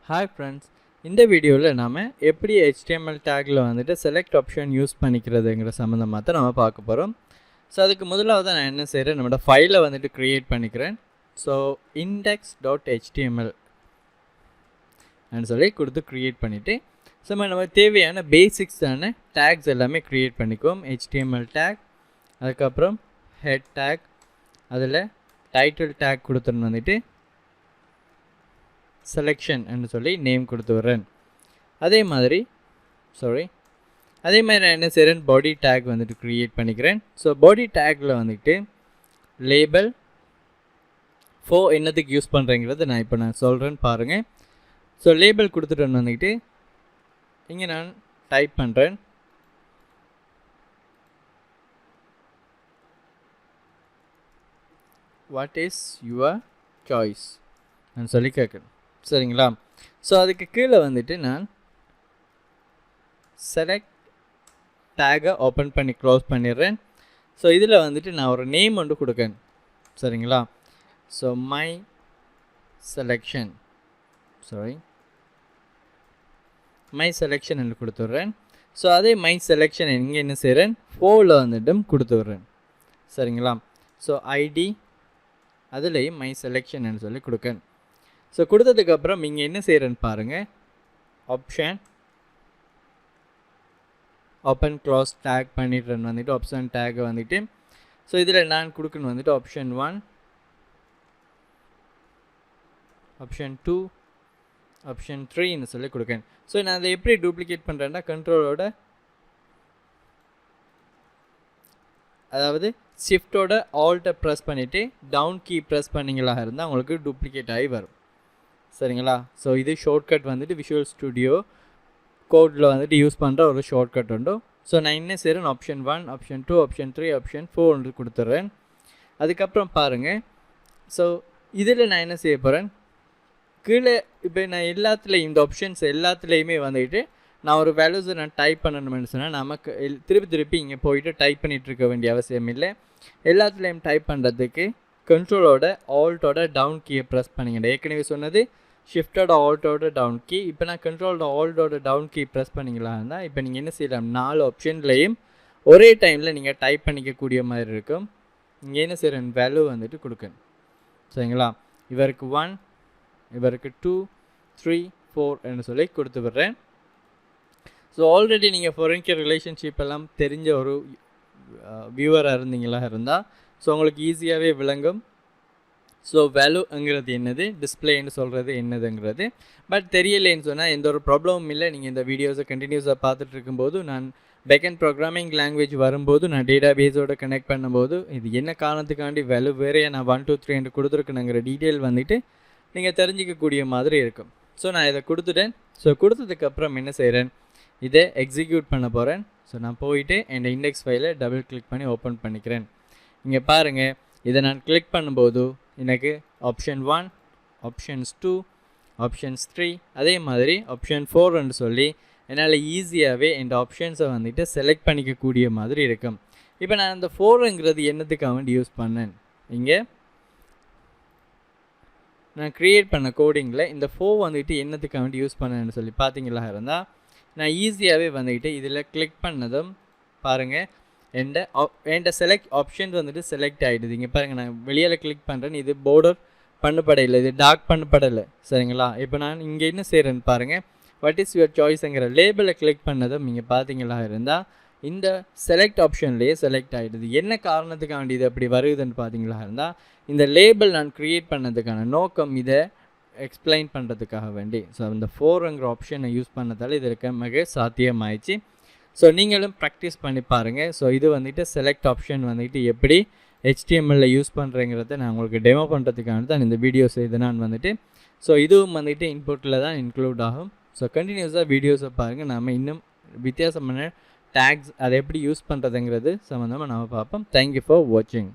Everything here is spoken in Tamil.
Hi friends, இந்த வீடியோவில் நாம் எப்படி HTML டேக்கில் வந்துட்டு செலக்ட் ஆப்ஷன் யூஸ் பண்ணிக்கிறதுங்கிற சம்மந்தமாக தான் நம்ம பார்க்க போகிறோம். ஸோ அதுக்கு முதலாவது நான் என்ன செய்கிறேன், நம்மளோட ஃபைலை வந்துட்டு க்ரியேட் பண்ணிக்கிறேன். ஸோ index.html சொல்லி கொடுத்து க்ரியேட் பண்ணிவிட்டு நம்ம தேவையான பேசிக்ஸான டேக்ஸ் எல்லாமே க்ரியேட் பண்ணிக்குவோம். HTML டேக், அதுக்கப்புறம் ஹெட் டேக், அதில் டைட்டில் டேக் கொடுத்துன்னு வந்துட்டு செலெக்ஷன் என்று சொல்லி நேம் கொடுத்து வரேன். அதே மாதிரி நான் என்ன செய்கிறேன், பாடி டேக் வந்துட்டு க்ரியேட் பண்ணிக்கிறேன். ஸோ பாடி டேக்கில் வந்துட்டு லேபிள் என்னத்துக்கு யூஸ் பண்ணுறேங்கிறது நான் சொல்கிறேன்னு பாருங்கள். ஸோ லேபிள் கொடுத்துட்டு வந்துக்கிட்டு இங்கே நான் டைப் பண்ணுறேன். வாட் இஸ் யுவர் சாய்ஸ் சொல்லி கேட்குறேன். சரிங்களா? ஸோ அதுக்கு கீழே வந்துட்டு நான் செலக்ட் டேகை ஓப்பன் பண்ணி க்ளோஸ் பண்ணிடுறேன். ஸோ இதில் வந்துட்டு நான் ஒரு நேம் ஒன்று கொடுக்கேன். சரிங்களா? ஸோ மை செலெக்ஷன் என்று கொடுத்துட்றேன். ஸோ அதே மை செலெக்ஷன் இங்கே என்ன செய்கிறேன், ஃபோரில் வந்துட்டும் கொடுத்து விட்றேன். சரிங்களா? ஸோ ஐடி அதுலேயும் மை செலெக்ஷன் சொல்லி கொடுக்கேன். ஸோ கொடுத்ததுக்கப்புறம் இங்கே என்ன செய்கிறேன்னு பாருங்கள், ஆப்ஷன் ஓப்பன் க்ளோஸ் டேக் பண்ணிடுறேன்னு வந்துட்டு ஆப்ஷன் டேக்கை வந்துட்டு ஸோ இதில் நான் கொடுக்கணும் வந்துட்டு ஆப்ஷன் 1, ஆப்ஷன் 2, ஆப்ஷன் 3ன்னு சொல்லி கொடுக்கேன். ஸோ நான் அதை எப்படி டூப்ளிகேட் பண்ணுறேன்னா, கண்ட்ரோலோட அதாவது ஷிஃப்டோட ஆல்ட்டை ப்ரெஸ் பண்ணிவிட்டு டவுன் கீ ப்ரெஸ் பண்ணிங்களாக இருந்தால் உங்களுக்கு டூப்ளிகேட் ஆகி வரும். சரிங்களா? ஸோ இது ஷார்ட்கட் வந்துட்டு விஷுவல் ஸ்டுடியோ கோடில் வந்துட்டு யூஸ் பண்ணுற ஒரு ஷார்ட்கட் உண்டு. ஸோ நான் என்ன செய்கிறேன், ஆப்ஷன் 1, ஆப்ஷன் 2, ஆப்ஷன் 3, ஆப்ஷன் 4 கொடுத்துட்றேன். அதுக்கப்புறம் பாருங்கள், ஸோ இதில் நான் என்ன செய்ய போகிறேன், கீழே இப்போ நான் எல்லாத்துலேயும் இந்த ஆப்ஷன்ஸ் எல்லாத்துலேயுமே வந்துட்டு நான் ஒரு வேல்யூஸை நான் டைப் பண்ணணும்னு சொன்னால் நமக்கு திருப்பி இங்கே போயிட்டு டைப் பண்ணிகிட்டு இருக்க வேண்டிய அவசியம் இல்லை. எல்லாத்துலேயும் டைப் பண்ணுறதுக்கு கண்ட்ரோலோட ஆல்ட்டோட டவுன் கீயை ப்ரெஸ் பண்ணிங்க. ஏற்கனவே சொன்னது ஷிஃப்டோட ஆல்ட்டோட டவுன் கீ. இப்போ நான் கண்ட்ரோலோட ஆல்ட்டோட டவுன் கீ ப்ரெஸ் பண்ணிங்களா இருந்தால் இப்போ நீங்கள் என்ன செய்யலாம், 4 ஆப்ஷன்லேயும் ஒரே டைமில் நீங்கள் டைப் பண்ணிக்கக்கூடிய மாதிரி இருக்கும். இங்கே என்ன செய்கிறேன், வேல்யூ வந்துட்டு கொடுக்கணும். சரிங்களா? இவருக்கு 1, இவருக்கு 2, 3, 4 சொல்லி கொடுத்து விடுறேன். ஸோ ஆல்ரெடி நீங்கள் ஃபாரின் ரிலேஷன்ஷிப் எல்லாம் தெரிஞ்ச ஒரு வியூவராக இருந்தீங்களா இருந்தால் ஸோ உங்களுக்கு ஈஸியாகவே விளங்கும். ஸோ வேல்யூங்கிறது என்னது, டிஸ்பிளேன்னு சொல்கிறது என்னதுங்கிறது. பட் தெரியலேன்னு சொன்னால் எந்த ஒரு ப்ராப்ளமும் இல்லை. நீங்கள் இந்த வீடியோஸை கண்டினியூஸாக பார்த்துட்டு இருக்கும்போது நான் பேக்கெண்ட் ப்ரோக்ராமிங் லாங்குவேஜ் வரும்போது நான் டேட்டா பேஸோடு கனெக்ட் பண்ணும்போது இது என்ன காரணத்துக்காண்டி வேல்யூ வேறையாக நான் 1, 2, 3 கொடுத்துருக்கணுங்கிற டீட்டெயில் வந்துட்டு நீங்கள் தெரிஞ்சிக்கக்கூடிய மாதிரி இருக்கும். ஸோ நான் இதை கொடுத்துட்டேன். ஸோ கொடுத்ததுக்கப்புறம் என்ன செய்கிறேன், இதை எக்ஸிக்யூட் பண்ண போகிறேன். ஸோ நான் போயிட்டு என் இண்டெக்ஸ் ஃபைலை டபுள் கிளிக் பண்ணி ஓப்பன் பண்ணிக்கிறேன். இங்கே பாருங்கள், இதை நான் கிளிக் பண்ணும்போது எனக்கு ஆப்ஷன் 1, ஆப்ஷன்ஸ் 2, ஆப்ஷன்ஸ் 3, அதே மாதிரி ஆப்ஷன் 4 சொல்லி என்னால் ஈஸியாகவே இந்த ஆப்ஷன்ஸை வந்துட்டு செலக்ட் பண்ணிக்கக்கூடிய மாதிரி இருக்கும். இப்போ நான் அந்த 4ங்கிறது என்னத்துக்காக வேண்டி யூஸ் பண்ணேன், இங்கே நான் க்ரியேட் பண்ண கோடிங்கில் இந்த 4 வந்துட்டு என்னத்துக்காக வேண்டி யூஸ் பண்ணேன்னு சொல்லி பார்த்தீங்களா இருந்தால் நான் ஈஸியாகவே வந்துக்கிட்டு இதில் கிளிக் பண்ணதும் பாருங்கள் என்ட செலக்ட் ஆப்ஷன் வந்துட்டு செலக்ட் ஆகிடுது. இங்கே பாருங்கள், நான் வெளியில் கிளிக் பண்ணுறேன், இது போர்டர் பண்ணப்படையில்லை, இது டார்க் பண்ணப்படலை. சரிங்களா? இப்போ நான் இங்கே என்ன செய்கிறேன்னு பாருங்கள், வாட் இஸ் யுவர் சாய்ஸுங்கிற லேபிளை கிளிக் பண்ணதும் இங்கே பார்த்தீங்களா இருந்தால் இந்த செலக்ட் ஆப்ஷன்லேயே செலக்ட் ஆகிடுது. என்ன காரணத்துக்காண்டி இது அப்படி வருதுன்னு பார்த்தீங்களா இருந்தால் இந்த லேபிள் நான் க்ரியேட் பண்ணதுக்கான நோக்கம் இதை எக்ஸ்பிளைன் பண்ணுறதுக்காக வேண்டி. ஸோ இந்த 4ங்கிற ஆப்ஷனை யூஸ் பண்ணதால் இது இருக்க மிக சாத்தியமாயிடுச்சு. ஸோ நீங்களும் ப்ராக்டிஸ் பண்ணி பாருங்கள். ஸோ இது வந்துட்டு செலக்ட் ஆப்ஷன் வந்துட்டு எப்படி HTML யூஸ் பண்ணுறேங்கிறத நான் உங்களுக்கு டெமோ பண்ணுறதுக்காக தான் இந்த வீடியோ செய்து நான் வந்துட்டு ஸோ இதுவும் வந்துட்டு இன்புட்டில் தான் இன்க்ளூட் ஆகும். ஸோ கண்டினியூஸாக வீடியோஸை பாருங்கள். நம்ம இன்னும் வித்தியாசமான டேக்ஸ் அதை எப்படி யூஸ் பண்ணுறதுங்கிறது சம்மந்தமாக நம்ம பார்ப்போம். தேங்க்யூ ஃபார் வாட்சிங்.